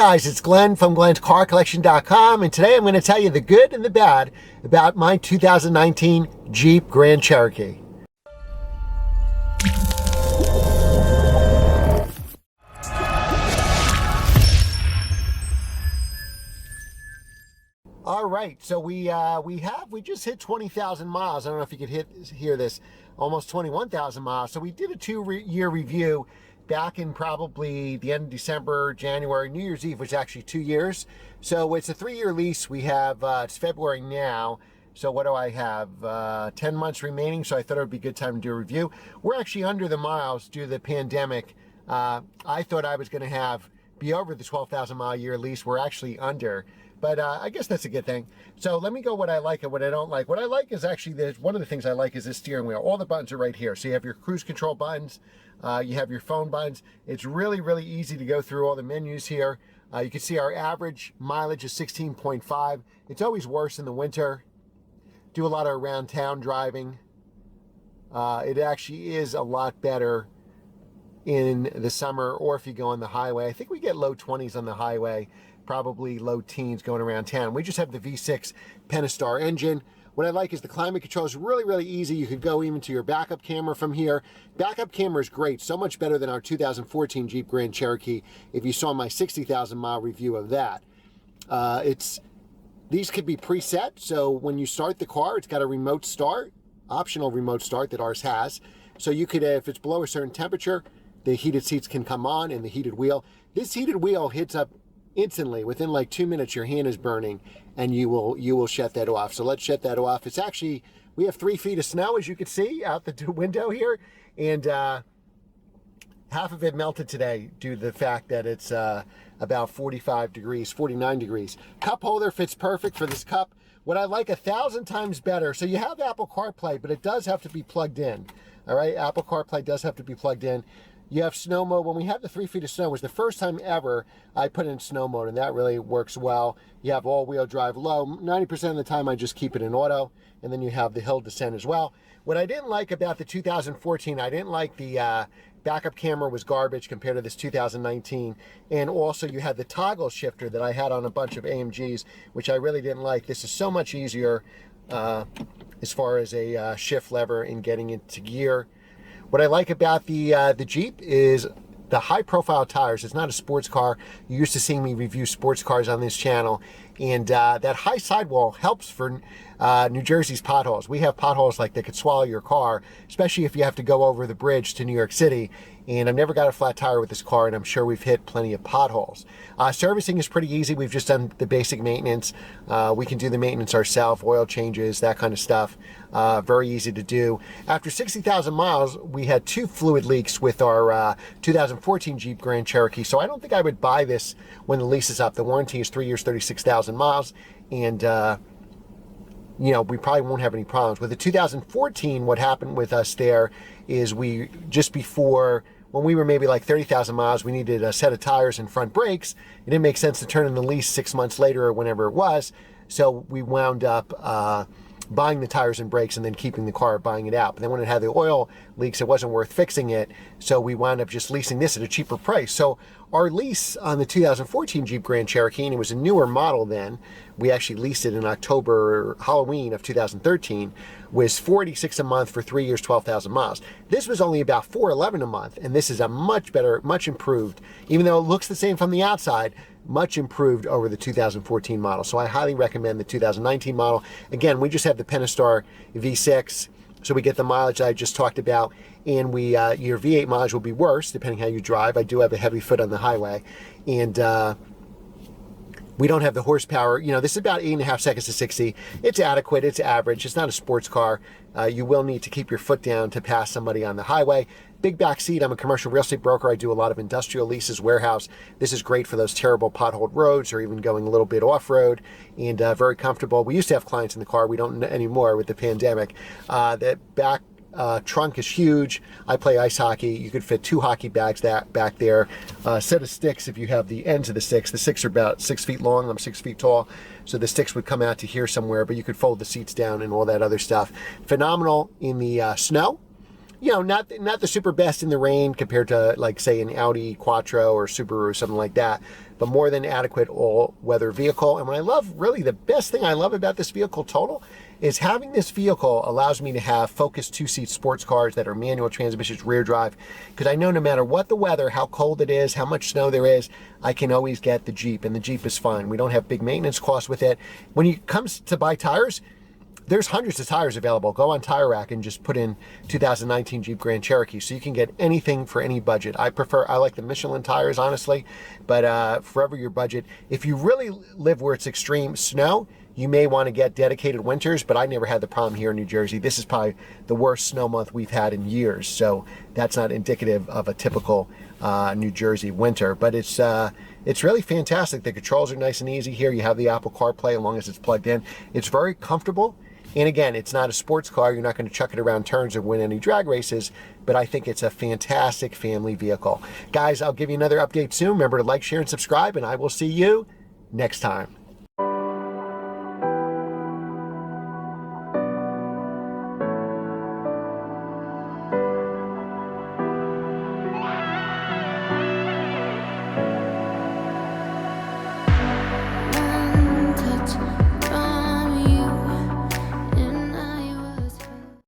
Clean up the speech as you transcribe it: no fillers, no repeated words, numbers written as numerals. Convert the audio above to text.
guys, it's Glenn from glenscarcollection.com, and today I'm going to tell you the good and the bad about my 2019 Jeep Grand Cherokee. All right, so we just hit 20,000 miles. I don't know if you could hear this, almost 21,000 miles. So we did a two-year review back in probably the end of December, January, New Year's Eve, which is actually 2 years. So it's a 3-year lease. We have, it's February now. So what do I have? 10 months remaining. So I thought it would be a good time to do a review. We're actually under the miles due to the pandemic. I thought I was going to be over the 12,000 mile year lease. We're actually under. But I guess that's a good thing. So let me go what I like and what I don't like. What I like is actually, one of the things I like is this steering wheel. All the buttons are right here. So you have your cruise control buttons. You have your phone buttons. It's really, really easy to go through all the menus here. You can see our average mileage is 16.5. It's always worse in the winter. Do a lot of around town driving. It actually is a lot better in the summer or if you go on the highway. I think we get low 20s on the highway, probably low teens going around town. We just have the V6 Pentastar engine. What I like is the climate control is really, really easy. You could go even to your backup camera from here. Backup camera is great, so much better than our 2014 Jeep Grand Cherokee. If you saw my 60,000 mile review of that, these could be preset. So when you start the car, it's got a remote start, optional remote start that ours has. So you could, if it's below a certain temperature, the heated seats can come on and the heated wheel. This heated wheel hits up instantly. Within like 2 minutes, your hand is burning and you will shut that off. So let's shut that off. It's actually, we have 3 feet of snow, as you can see out the window here. And half of it melted today due to the fact that it's about 45 degrees, 49 degrees. Cup holder fits perfect for this cup. What I like 1,000 times better, so you have Apple CarPlay, but it does have to be plugged in. All right, Apple CarPlay does have to be plugged in. You have snow mode. When we have the 3 feet of snow, it was the first time ever I put in snow mode, and that really works well. You have all-wheel drive low. 90% of the time, I just keep it in auto, and then you have the hill descent as well. What I didn't like about the 2014, I didn't like the backup camera was garbage compared to this 2019, and also you had the toggle shifter that I had on a bunch of AMGs, which I really didn't like. This is so much easier as far as a shift lever in getting into gear. What I like about the Jeep is the high-profile tires. It's not a sports car. You're used to seeing me review sports cars on this channel, and that high sidewall helps for New Jersey's potholes. We have potholes like that could swallow your car, especially if you have to go over the bridge to New York City. And I've never got a flat tire with this car, and I'm sure we've hit plenty of potholes. Servicing is pretty easy. We've just done the basic maintenance. We can do the maintenance ourselves, oil changes, that kind of stuff. Very easy to do. After 60,000 miles, we had 2 fluid leaks with our 2014 Jeep Grand Cherokee. So I don't think I would buy this when the lease is up. The warranty is 3 years, 36,000 miles. And you know, we probably won't have any problems. With the 2014, what happened with us there is just before, when we were maybe like 30,000 miles, we needed a set of tires and front brakes. It didn't make sense to turn in the lease 6 months later or whenever it was. So we wound up buying the tires and brakes and then keeping the car, buying it out. But then when it had the oil leaks, it wasn't worth fixing it. So we wound up just leasing this at a cheaper price. So our lease on the 2014 Jeep Grand Cherokee, and it was a newer model then, we actually leased it in October, Halloween of 2013, was $46 a month for 3 years, 12,000 miles. This was only about $411 a month, and this is a much better, much improved, even though it looks the same from the outside, much improved over the 2014 model. So I highly recommend the 2019 model. Again, we just have the Pentastar V6, so we get the mileage I just talked about, and your V8 mileage will be worse depending how you drive. I do have a heavy foot on the highway, and we don't have the horsepower. You know, this is about 8.5 seconds to 60. It's adequate. It's average. It's not a sports car. You will need to keep your foot down to pass somebody on the highway. Big back seat. I'm a commercial real estate broker. I do a lot of industrial leases, warehouse. This is great for those terrible potholed roads or even going a little bit off-road, and very comfortable. We used to have clients in the car. We don't anymore with the pandemic. The back trunk is huge. I play ice hockey. You could fit 2 hockey bags back there. Set of sticks if you have the ends of the sticks. The sticks are about 6 feet long. I'm 6 feet tall. So the sticks would come out to here somewhere, but you could fold the seats down and all that other stuff. Phenomenal in the snow. not the super best in the rain compared to, like, say, an Audi Quattro or Subaru or something like that, but more than adequate all-weather vehicle. And what I love, really the best thing I love about this vehicle total, is having this vehicle allows me to have focused two-seat sports cars that are manual transmissions, rear drive, because I know no matter what the weather, how cold it is, how much snow there is, I can always get the Jeep, and the Jeep is fine. We don't have big maintenance costs with it. When it comes to buy tires, there's hundreds of tires available. Go on Tire Rack and just put in 2019 Jeep Grand Cherokee, so you can get anything for any budget. I like the Michelin tires, honestly, but forever your budget. If you really live where it's extreme snow, you may want to get dedicated winters, but I never had the problem here in New Jersey. This is probably the worst snow month we've had in years, so that's not indicative of a typical New Jersey winter. But it's really fantastic. The controls are nice and easy here. You have the Apple CarPlay as long as it's plugged in. It's very comfortable. And again, it's not a sports car. You're not going to chuck it around turns or win any drag races, but I think it's a fantastic family vehicle. Guys, I'll give you another update soon. Remember to like, share, and subscribe, and I will see you next time.